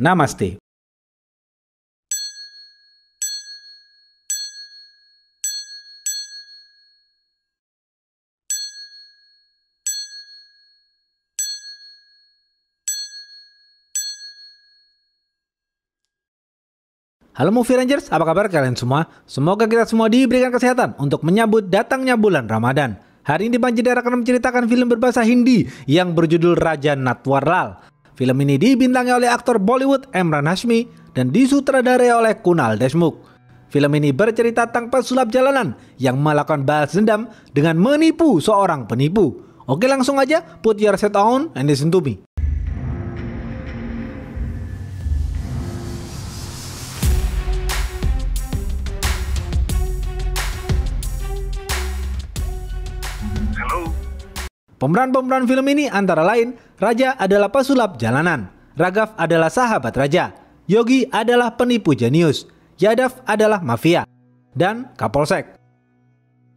Namaste. Halo Movie Rangers, apa kabar kalian semua? Semoga kita semua diberikan kesehatan untuk menyambut datangnya bulan Ramadan. Hari ini Bang Jedar akan menceritakan film berbahasa Hindi yang berjudul Raja Natwarlal. Film ini dibintangi oleh aktor Bollywood Emraan Hashmi dan disutradarai oleh Kunal Deshmukh. Film ini bercerita tentang pesulap jalanan yang melakukan balas dendam dengan menipu seorang penipu. Oke, langsung aja, put your set on and listen to me. Pemeran-pemeran film ini antara lain, Raja adalah pesulap jalanan, Raghav adalah sahabat Raja, Yogi adalah penipu jenius, Yadav adalah mafia, dan Kapolsek.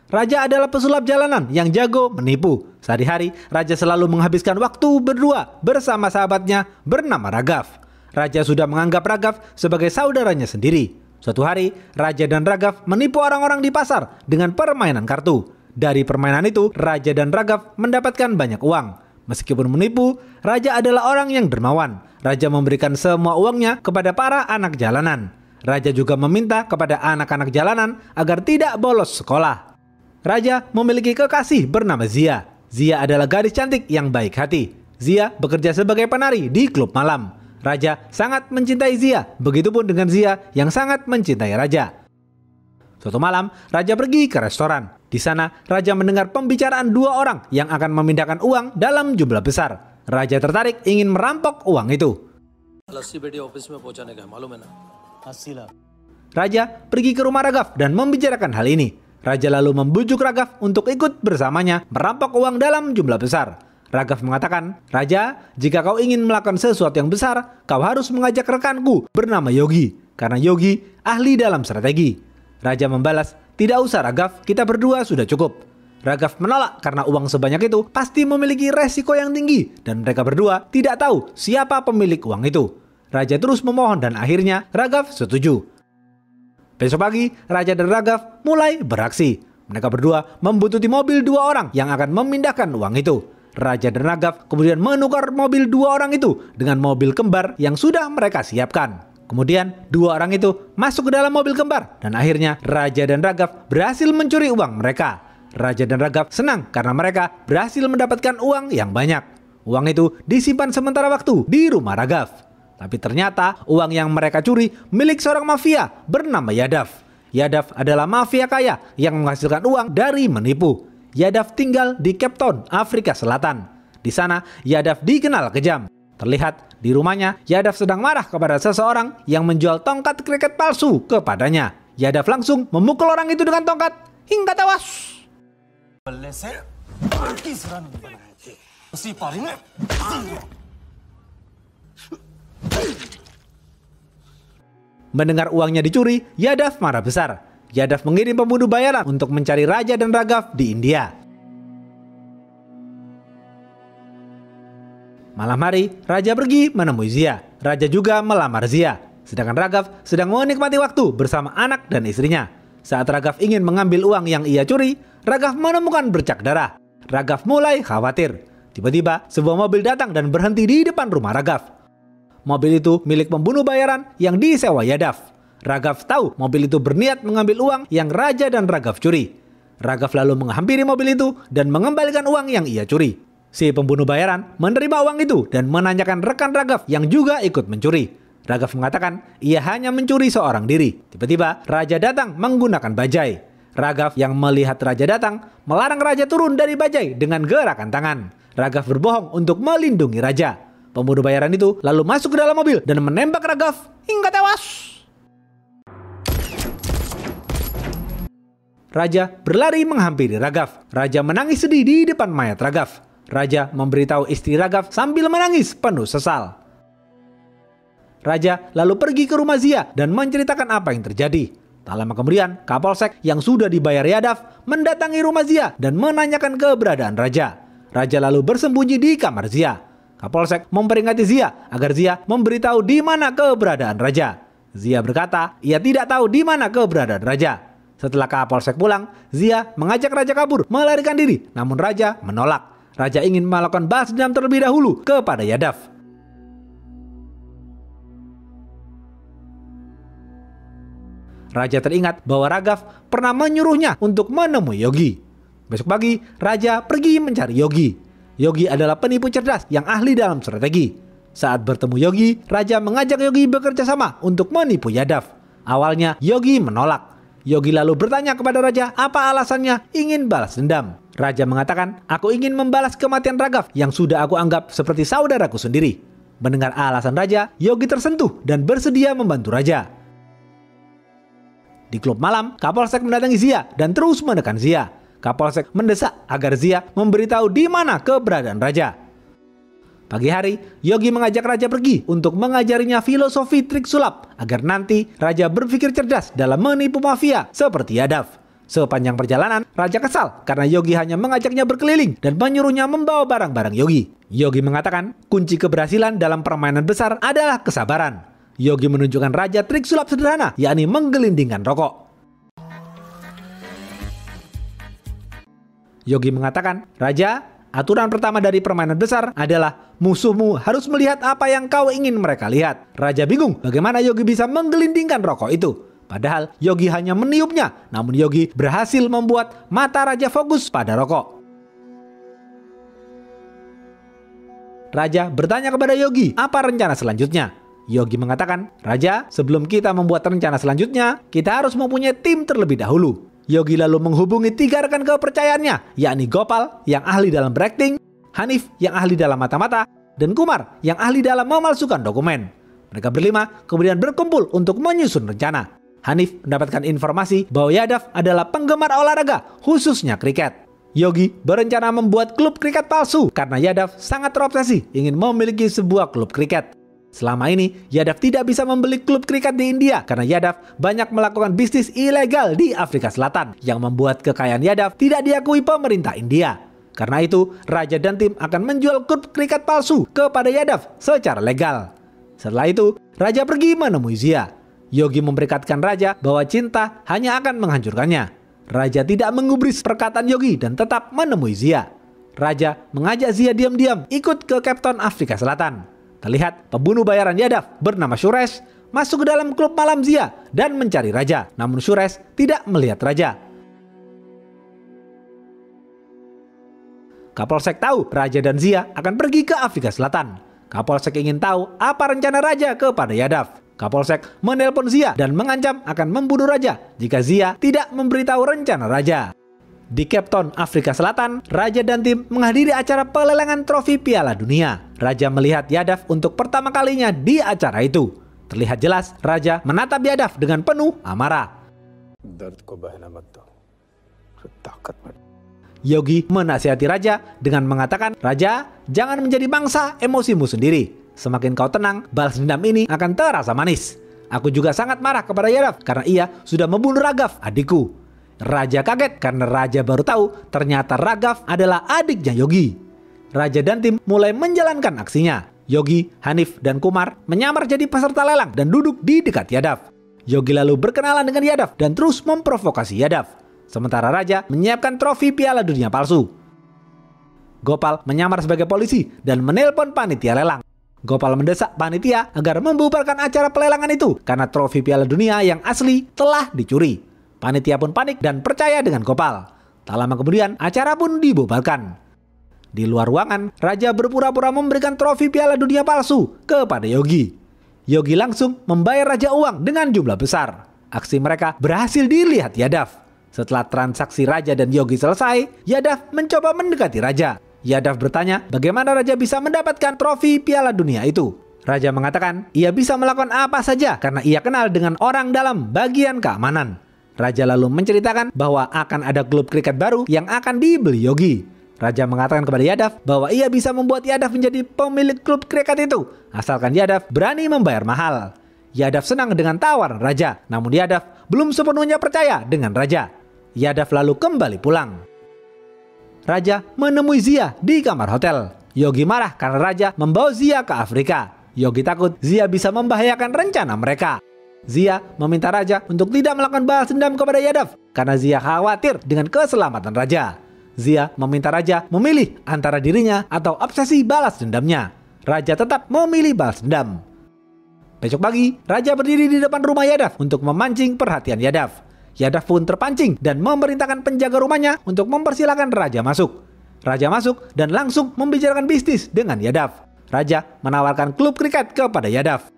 Raja adalah pesulap jalanan yang jago menipu. Sehari-hari, Raja selalu menghabiskan waktu berdua bersama sahabatnya bernama Raghav. Raja sudah menganggap Raghav sebagai saudaranya sendiri. Suatu hari, Raja dan Raghav menipu orang-orang di pasar dengan permainan kartu. Dari permainan itu, Raja dan Raghav mendapatkan banyak uang. Meskipun menipu, Raja adalah orang yang dermawan. Raja memberikan semua uangnya kepada para anak jalanan. Raja juga meminta kepada anak-anak jalanan agar tidak bolos sekolah. Raja memiliki kekasih bernama Zia. Zia adalah gadis cantik yang baik hati. Zia bekerja sebagai penari di klub malam. Raja sangat mencintai Zia, begitupun dengan Zia yang sangat mencintai Raja. Suatu malam, Raja pergi ke restoran. Di sana, Raja mendengar pembicaraan dua orang yang akan memindahkan uang dalam jumlah besar. Raja tertarik ingin merampok uang itu. Raja pergi ke rumah Raghav dan membicarakan hal ini. Raja lalu membujuk Raghav untuk ikut bersamanya merampok uang dalam jumlah besar. Raghav mengatakan, "Raja, jika kau ingin melakukan sesuatu yang besar, kau harus mengajak rekanku bernama Yogi, karena Yogi ahli dalam strategi." Raja membalas, "Tidak usah Raghav, kita berdua sudah cukup." Raghav menolak karena uang sebanyak itu pasti memiliki resiko yang tinggi dan mereka berdua tidak tahu siapa pemilik uang itu. Raja terus memohon dan akhirnya Raghav setuju. Besok pagi, Raja dan Raghav mulai beraksi. Mereka berdua membuntuti mobil dua orang yang akan memindahkan uang itu. Raja dan Raghav kemudian menukar mobil dua orang itu dengan mobil kembar yang sudah mereka siapkan. Kemudian dua orang itu masuk ke dalam mobil kembar dan akhirnya Raja dan Raghav berhasil mencuri uang mereka. Raja dan Raghav senang karena mereka berhasil mendapatkan uang yang banyak. Uang itu disimpan sementara waktu di rumah Raghav. Tapi ternyata uang yang mereka curi milik seorang mafia bernama Yadav. Yadav adalah mafia kaya yang menghasilkan uang dari menipu. Yadav tinggal di Cape Town, Afrika Selatan. Di sana Yadav dikenal kejam. Terlihat di rumahnya, Yadav sedang marah kepada seseorang yang menjual tongkat kriket palsu kepadanya. Yadav langsung memukul orang itu dengan tongkat hingga tewas. Mendengar uangnya dicuri, Yadav marah besar. Yadav mengirim pembunuh bayaran untuk mencari Raja dan Raghav di India. Malam hari, Raja pergi menemui Zia. Raja juga melamar Zia. Sedangkan Raghav sedang menikmati waktu bersama anak dan istrinya. Saat Raghav ingin mengambil uang yang ia curi, Raghav menemukan bercak darah. Raghav mulai khawatir. Tiba-tiba, sebuah mobil datang dan berhenti di depan rumah Raghav. Mobil itu milik pembunuh bayaran yang disewa Yadav. Raghav tahu mobil itu berniat mengambil uang yang Raja dan Raghav curi. Raghav lalu menghampiri mobil itu dan mengembalikan uang yang ia curi. Si pembunuh bayaran menerima uang itu dan menanyakan rekan Raghav yang juga ikut mencuri. Raghav mengatakan ia hanya mencuri seorang diri. Tiba-tiba Raja datang menggunakan bajai. Raghav yang melihat Raja datang melarang Raja turun dari bajai dengan gerakan tangan. Raghav berbohong untuk melindungi Raja. Pembunuh bayaran itu lalu masuk ke dalam mobil dan menembak Raghav hingga tewas. Raja berlari menghampiri Raghav. Raja menangis sedih di depan mayat Raghav. Raja memberitahu istri Raghav sambil menangis penuh sesal. Raja lalu pergi ke rumah Zia dan menceritakan apa yang terjadi. Tak lama kemudian, Kapolsek yang sudah dibayar Yadav mendatangi rumah Zia dan menanyakan keberadaan Raja. Raja lalu bersembunyi di kamar Zia. Kapolsek memperingati Zia agar Zia memberitahu di mana keberadaan Raja. Zia berkata ia tidak tahu di mana keberadaan Raja. Setelah Kapolsek pulang, Zia mengajak Raja kabur melarikan diri, namun Raja menolak. Raja ingin melakukan balas dendam terlebih dahulu kepada Yadav. Raja teringat bahwa Ragav pernah menyuruhnya untuk menemui Yogi. Besok pagi, Raja pergi mencari Yogi. Yogi adalah penipu cerdas yang ahli dalam strategi. Saat bertemu Yogi, Raja mengajak Yogi bekerja sama untuk menipu Yadav. Awalnya, Yogi menolak. Yogi lalu bertanya kepada Raja apa alasannya ingin balas dendam. Raja mengatakan, aku ingin membalas kematian Ragav yang sudah aku anggap seperti saudaraku sendiri. Mendengar alasan Raja, Yogi tersentuh dan bersedia membantu Raja. Di klub malam, Kapolsek mendatangi Zia dan terus menekan Zia. Kapolsek mendesak agar Zia memberitahu di mana keberadaan Raja. Pagi hari, Yogi mengajak Raja pergi untuk mengajarinya filosofi trik sulap agar nanti Raja berpikir cerdas dalam menipu mafia seperti Yadav. Sepanjang perjalanan, Raja kesal karena Yogi hanya mengajaknya berkeliling dan menyuruhnya membawa barang-barang Yogi. Yogi mengatakan kunci keberhasilan dalam permainan besar adalah kesabaran. Yogi menunjukkan Raja trik sulap sederhana, yakni menggelindingkan rokok. Yogi mengatakan, Raja, aturan pertama dari permainan besar adalah musuhmu harus melihat apa yang kau ingin mereka lihat. Raja bingung bagaimana Yogi bisa menggelindingkan rokok itu. Padahal Yogi hanya meniupnya, namun Yogi berhasil membuat mata Raja fokus pada rokok. Raja bertanya kepada Yogi apa rencana selanjutnya. Yogi mengatakan, Raja, sebelum kita membuat rencana selanjutnya, kita harus mempunyai tim terlebih dahulu. Yogi lalu menghubungi 3 rekan kepercayaannya, yakni Gopal yang ahli dalam berakting, Hanif yang ahli dalam mata-mata, dan Kumar yang ahli dalam memalsukan dokumen. Mereka berlima kemudian berkumpul untuk menyusun rencana. Hanif mendapatkan informasi bahwa Yadav adalah penggemar olahraga, khususnya kriket. Yogi berencana membuat klub kriket palsu karena Yadav sangat terobsesi ingin memiliki sebuah klub kriket. Selama ini, Yadav tidak bisa membeli klub kriket di India karena Yadav banyak melakukan bisnis ilegal di Afrika Selatan yang membuat kekayaan Yadav tidak diakui pemerintah India. Karena itu, Raja dan tim akan menjual klub kriket palsu kepada Yadav secara legal. Setelah itu, Raja pergi menemui Zia. Yogi memberkatkan Raja bahwa cinta hanya akan menghancurkannya. Raja tidak menggubris perkataan Yogi dan tetap menemui Zia. Raja mengajak Zia diam-diam ikut ke Cape Town, Afrika Selatan. Terlihat pembunuh bayaran Yadav bernama Suresh masuk ke dalam klub malam Zia dan mencari Raja. Namun Suresh tidak melihat Raja. Kapolsek tahu Raja dan Zia akan pergi ke Afrika Selatan. Kapolsek ingin tahu apa rencana Raja kepada Yadav. Kapolsek menelpon Zia dan mengancam akan membunuh Raja jika Zia tidak memberitahu rencana Raja. Di Cape Town, Afrika Selatan, Raja dan tim menghadiri acara pelelangan trofi Piala Dunia. Raja melihat Yadav untuk pertama kalinya di acara itu. Terlihat jelas Raja menatap Yadav dengan penuh amarah. Yogi menasihati Raja dengan mengatakan, Raja, jangan menjadi bangsa emosimu sendiri. Semakin kau tenang, balas dendam ini akan terasa manis. Aku juga sangat marah kepada Yadav karena ia sudah membunuh Ragav, adikku. Raja kaget karena Raja baru tahu ternyata Ragav adalah adiknya Yogi. Raja dan tim mulai menjalankan aksinya. Yogi, Hanif, dan Kumar menyamar jadi peserta lelang dan duduk di dekat Yadav. Yogi lalu berkenalan dengan Yadav dan terus memprovokasi Yadav. Sementara Raja menyiapkan trofi Piala Dunia palsu. Gopal menyamar sebagai polisi dan menelpon panitia lelang. Gopal mendesak panitia agar membubarkan acara pelelangan itu karena trofi Piala Dunia yang asli telah dicuri. Panitia pun panik dan percaya dengan Gopal. Tak lama kemudian, acara pun dibubarkan. Di luar ruangan, Raja berpura-pura memberikan trofi Piala Dunia palsu kepada Yogi. Yogi langsung membayar Raja uang dengan jumlah besar. Aksi mereka berhasil dilihat Yadav. Setelah transaksi Raja dan Yogi selesai, Yadav mencoba mendekati Raja. Yadav bertanya bagaimana Raja bisa mendapatkan trofi Piala Dunia itu. Raja mengatakan ia bisa melakukan apa saja karena ia kenal dengan orang dalam bagian keamanan. Raja lalu menceritakan bahwa akan ada klub kriket baru yang akan dibeli Yogi. Raja mengatakan kepada Yadav bahwa ia bisa membuat Yadav menjadi pemilik klub kriket itu, asalkan Yadav berani membayar mahal. Yadav senang dengan tawaran Raja, namun Yadav belum sepenuhnya percaya dengan Raja. Yadav lalu kembali pulang. Raja menemui Zia di kamar hotel. Yogi marah karena Raja membawa Zia ke Afrika. Yogi takut Zia bisa membahayakan rencana mereka. Zia meminta Raja untuk tidak melakukan balas dendam kepada Yadav karena Zia khawatir dengan keselamatan Raja. Zia meminta Raja memilih antara dirinya atau obsesi balas dendamnya. Raja tetap memilih balas dendam. Besok pagi, Raja berdiri di depan rumah Yadav untuk memancing perhatian Yadav. Yadav pun terpancing dan memerintahkan penjaga rumahnya untuk mempersilahkan Raja masuk. Raja masuk dan langsung membicarakan bisnis dengan Yadav. Raja menawarkan klub kriket kepada Yadav.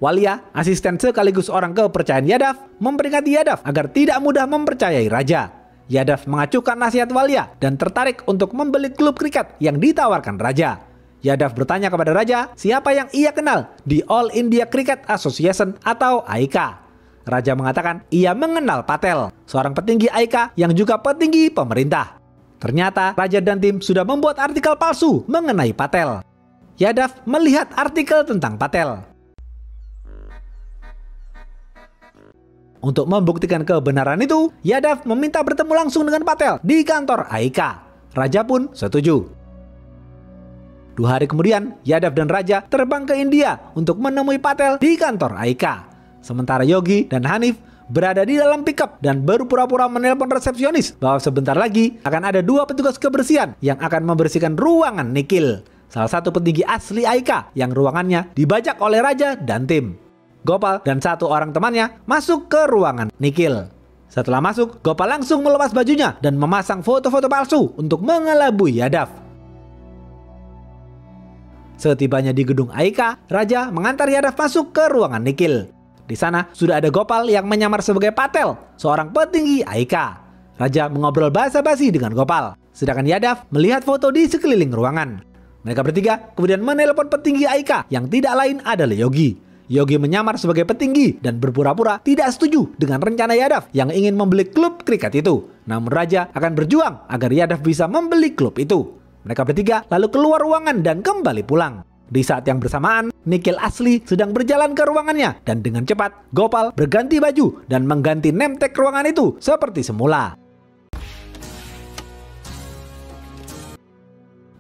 Walia, asisten sekaligus orang kepercayaan Yadav, memperingati Yadav agar tidak mudah mempercayai Raja. Yadav mengacuhkan nasihat Walia dan tertarik untuk membeli klub kriket yang ditawarkan Raja. Yadav bertanya kepada Raja siapa yang ia kenal di All India Cricket Association atau AICA. Raja mengatakan ia mengenal Patel, seorang petinggi AICA yang juga petinggi pemerintah. Ternyata Raja dan tim sudah membuat artikel palsu mengenai Patel. Yadav melihat artikel tentang Patel. Untuk membuktikan kebenaran itu, Yadav meminta bertemu langsung dengan Patel di kantor AICA. Raja pun setuju. 2 hari kemudian, Yadav dan Raja terbang ke India untuk menemui Patel di kantor AICA. Sementara Yogi dan Hanif berada di dalam pickup dan baru pura-pura menelpon resepsionis bahwa sebentar lagi akan ada 2 petugas kebersihan yang akan membersihkan ruangan Nikhil, salah satu petinggi asli AICA yang ruangannya dibajak oleh Raja dan tim. Gopal dan 1 orang temannya masuk ke ruangan Nikhil. Setelah masuk, Gopal langsung melepas bajunya dan memasang foto-foto palsu untuk mengelabui Yadav. Setibanya di gedung AICA, Raja mengantar Yadav masuk ke ruangan Nikhil. Di sana sudah ada Gopal yang menyamar sebagai Patel, seorang petinggi AICA. Raja mengobrol basa-basi dengan Gopal, sedangkan Yadav melihat foto di sekeliling ruangan. Mereka bertiga kemudian menelpon petinggi AICA yang tidak lain adalah Yogi. Yogi menyamar sebagai petinggi dan berpura-pura tidak setuju dengan rencana Yadav yang ingin membeli klub kriket itu. Namun Raja akan berjuang agar Yadav bisa membeli klub itu. Mereka bertiga lalu keluar ruangan dan kembali pulang. Di saat yang bersamaan, Nikhil asli sedang berjalan ke ruangannya dan dengan cepat Gopal berganti baju dan mengganti name tag ruangan itu seperti semula.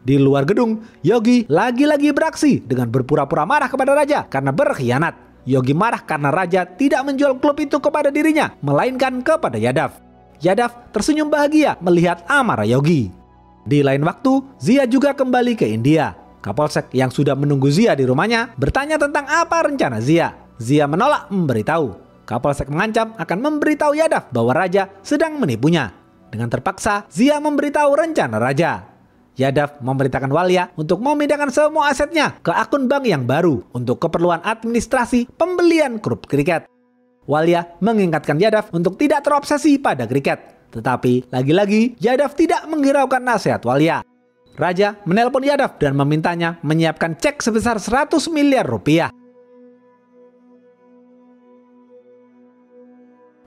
Di luar gedung, Yogi lagi-lagi beraksi dengan berpura-pura marah kepada Raja karena berkhianat. Yogi marah karena Raja tidak menjual klub itu kepada dirinya, melainkan kepada Yadav. Yadav tersenyum bahagia melihat amarah Yogi. Di lain waktu, Zia juga kembali ke India. Kapolsek yang sudah menunggu Zia di rumahnya bertanya tentang apa rencana Zia. Zia menolak memberitahu. Kapolsek mengancam akan memberitahu Yadav bahwa Raja sedang menipunya. Dengan terpaksa, Zia memberitahu rencana Raja. Yadav memerintahkan Walia untuk memindahkan semua asetnya ke akun bank yang baru untuk keperluan administrasi pembelian klub kriket. Walia mengingatkan Yadav untuk tidak terobsesi pada kriket. Tetapi lagi-lagi Yadav tidak menghiraukan nasihat Walia. Raja menelpon Yadav dan memintanya menyiapkan cek sebesar 100 miliar rupiah.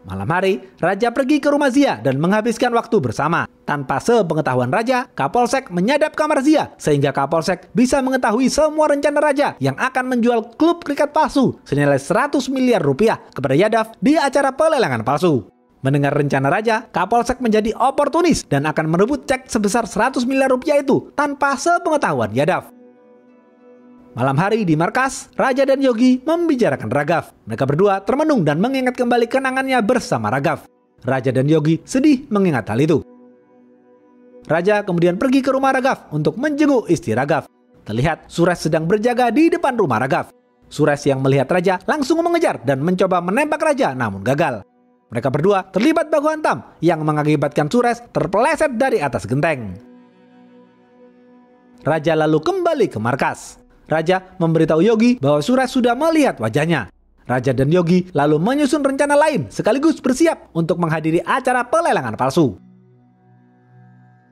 Malam hari, Raja pergi ke rumah Zia dan menghabiskan waktu bersama. Tanpa sepengetahuan Raja, Kapolsek menyadap kamar Zia sehingga Kapolsek bisa mengetahui semua rencana Raja yang akan menjual klub kriket palsu senilai 100 miliar rupiah kepada Yadav di acara pelelangan palsu. Mendengar rencana Raja, Kapolsek menjadi oportunis dan akan merebut cek sebesar 100 miliar rupiah itu tanpa sepengetahuan Yadav. Malam hari di markas, Raja dan Yogi membicarakan Raghav. Mereka berdua termenung dan mengingat kembali kenangannya bersama Raghav. Raja dan Yogi sedih mengingat hal itu. Raja kemudian pergi ke rumah Raghav untuk menjenguk istri Raghav. Terlihat Suresh sedang berjaga di depan rumah Raghav. Suresh yang melihat Raja langsung mengejar dan mencoba menembak Raja namun gagal. Mereka berdua terlibat baku hantam yang mengakibatkan Suresh terpeleset dari atas genteng. Raja lalu kembali ke markas. Raja memberitahu Yogi bahwa Suresh sudah melihat wajahnya. Raja dan Yogi lalu menyusun rencana lain sekaligus bersiap untuk menghadiri acara pelelangan palsu.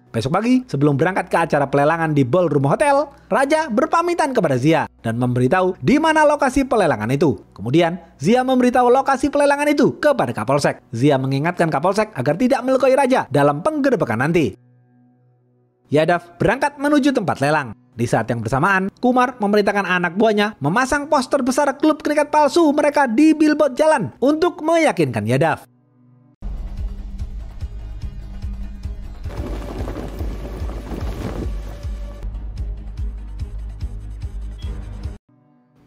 Besok pagi, sebelum berangkat ke acara pelelangan di ballroom hotel, Raja berpamitan kepada Zia dan memberitahu di mana lokasi pelelangan itu. Kemudian, Zia memberitahu lokasi pelelangan itu kepada Kapolsek. Zia mengingatkan Kapolsek agar tidak melukai Raja dalam penggerebekan nanti. Yadav berangkat menuju tempat lelang. Di saat yang bersamaan, Kumar memerintahkan anak buahnya memasang poster besar klub kriket palsu mereka di billboard jalan untuk meyakinkan Yadav.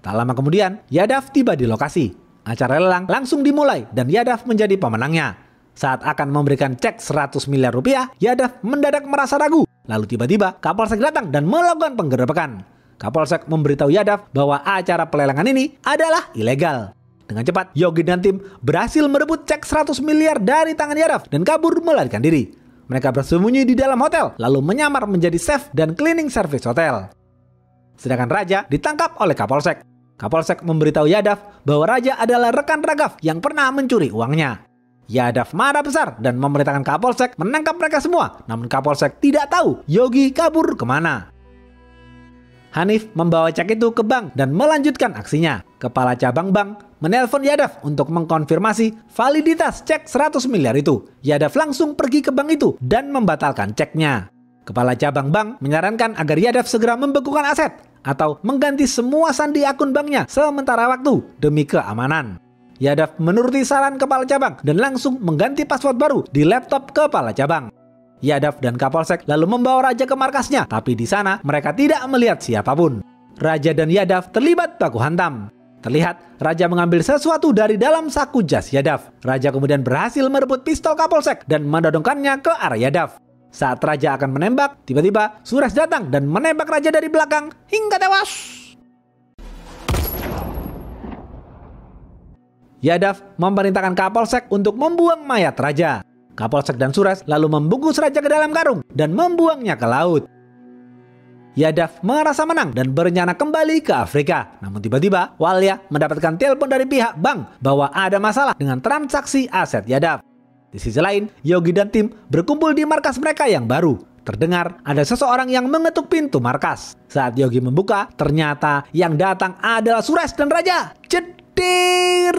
Tak lama kemudian, Yadav tiba di lokasi. Acara lelang langsung dimulai dan Yadav menjadi pemenangnya. Saat akan memberikan cek 100 miliar rupiah, Yadav mendadak merasa ragu. Lalu tiba-tiba Kapolsek datang dan melakukan penggerebekan. Kapolsek memberitahu Yadav bahwa acara pelelangan ini adalah ilegal. Dengan cepat, Yogi dan tim berhasil merebut cek 100 miliar dari tangan Yadav dan kabur melarikan diri. Mereka bersembunyi di dalam hotel, lalu menyamar menjadi chef dan cleaning service hotel. Sedangkan Raja ditangkap oleh Kapolsek. Kapolsek memberitahu Yadav bahwa Raja adalah rekan Ragav yang pernah mencuri uangnya. Yadav marah besar dan memerintahkan Kapolsek menangkap mereka semua. Namun Kapolsek tidak tahu Yogi kabur kemana. Hanif membawa cek itu ke bank dan melanjutkan aksinya. Kepala cabang bank menelpon Yadav untuk mengkonfirmasi validitas cek 100 miliar itu. Yadav langsung pergi ke bank itu dan membatalkan ceknya. Kepala cabang bank menyarankan agar Yadav segera membekukan aset atau mengganti semua sandi akun banknya sementara waktu demi keamanan. Yadav menuruti saran kepala cabang dan langsung mengganti password baru di laptop kepala cabang. Yadav dan Kapolsek lalu membawa Raja ke markasnya, tapi di sana mereka tidak melihat siapapun. Raja dan Yadav terlibat baku hantam. Terlihat Raja mengambil sesuatu dari dalam saku jas Yadav. Raja kemudian berhasil merebut pistol Kapolsek dan mendodongkannya ke arah Yadav. Saat Raja akan menembak, tiba-tiba Suresh datang dan menembak Raja dari belakang hingga tewas. Yadav memerintahkan Kapolsek untuk membuang mayat Raja. Kapolsek dan Suresh lalu membungkus Raja ke dalam karung dan membuangnya ke laut. Yadav merasa menang dan berencana kembali ke Afrika. Namun tiba-tiba Walia mendapatkan telepon dari pihak bank bahwa ada masalah dengan transaksi aset Yadav. Di sisi lain, Yogi dan tim berkumpul di markas mereka yang baru. Terdengar ada seseorang yang mengetuk pintu markas. Saat Yogi membuka, ternyata yang datang adalah Suresh dan Raja. Cedir!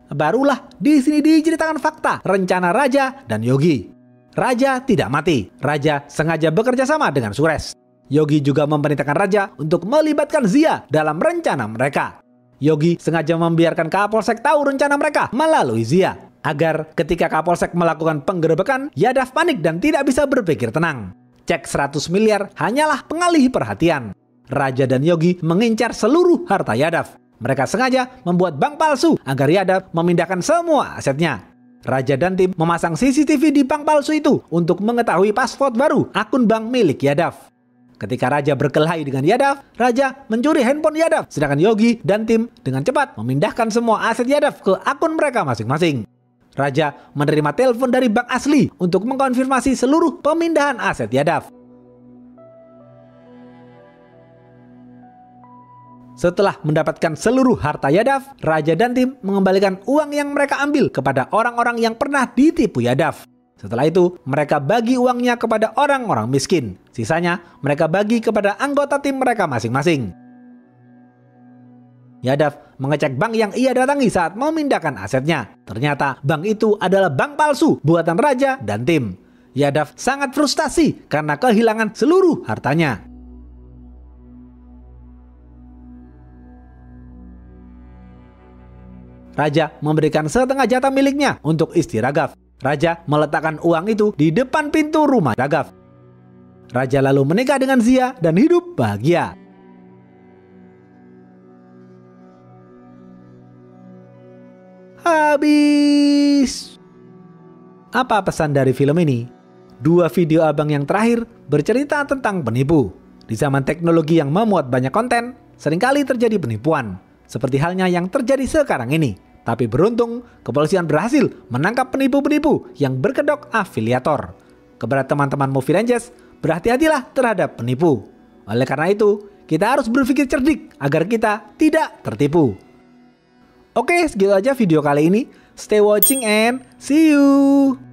Barulah di sini diceritakan fakta rencana Raja dan Yogi. Raja tidak mati. Raja sengaja bekerja sama dengan Suresh. Yogi juga memerintahkan Raja untuk melibatkan Zia dalam rencana mereka. Yogi sengaja membiarkan Kapolsek tahu rencana mereka melalui Zia, agar ketika Kapolsek melakukan penggerebekan, Yadav panik dan tidak bisa berpikir tenang. Cek 100 miliar hanyalah pengalih perhatian. Raja dan Yogi mengincar seluruh harta Yadav. Mereka sengaja membuat bank palsu agar Yadav memindahkan semua asetnya. Raja dan tim memasang CCTV di bank palsu itu untuk mengetahui password baru akun bank milik Yadav. Ketika Raja berkelahi dengan Yadav, Raja mencuri handphone Yadav, sedangkan Yogi dan tim dengan cepat memindahkan semua aset Yadav ke akun mereka masing-masing. Raja menerima telepon dari bank asli untuk mengkonfirmasi seluruh pemindahan aset Yadav. Setelah mendapatkan seluruh harta Yadav, Raja dan tim mengembalikan uang yang mereka ambil kepada orang-orang yang pernah ditipu Yadav. Setelah itu, mereka bagi uangnya kepada orang-orang miskin. Sisanya, mereka bagi kepada anggota tim mereka masing-masing. Yadav mengecek bank yang ia datangi saat memindahkan asetnya. Ternyata bank itu adalah bank palsu buatan Raja dan tim. Yadav sangat frustasi karena kehilangan seluruh hartanya. Raja memberikan setengah jatah miliknya untuk istri Ragav. Raja meletakkan uang itu di depan pintu rumah Ragav. Raja lalu menikah dengan Zia dan hidup bahagia. Habis. Apa pesan dari film ini? Dua video abang yang terakhir bercerita tentang penipu. Di zaman teknologi yang memuat banyak konten, seringkali terjadi penipuan. Seperti halnya yang terjadi sekarang ini. Tapi beruntung, kepolisian berhasil menangkap penipu-penipu yang berkedok afiliator. Kepada teman-teman Movie Rangers, berhati-hatilah terhadap penipu. Oleh karena itu, kita harus berpikir cerdik agar kita tidak tertipu. Oke, segitu aja video kali ini. Stay watching and see you!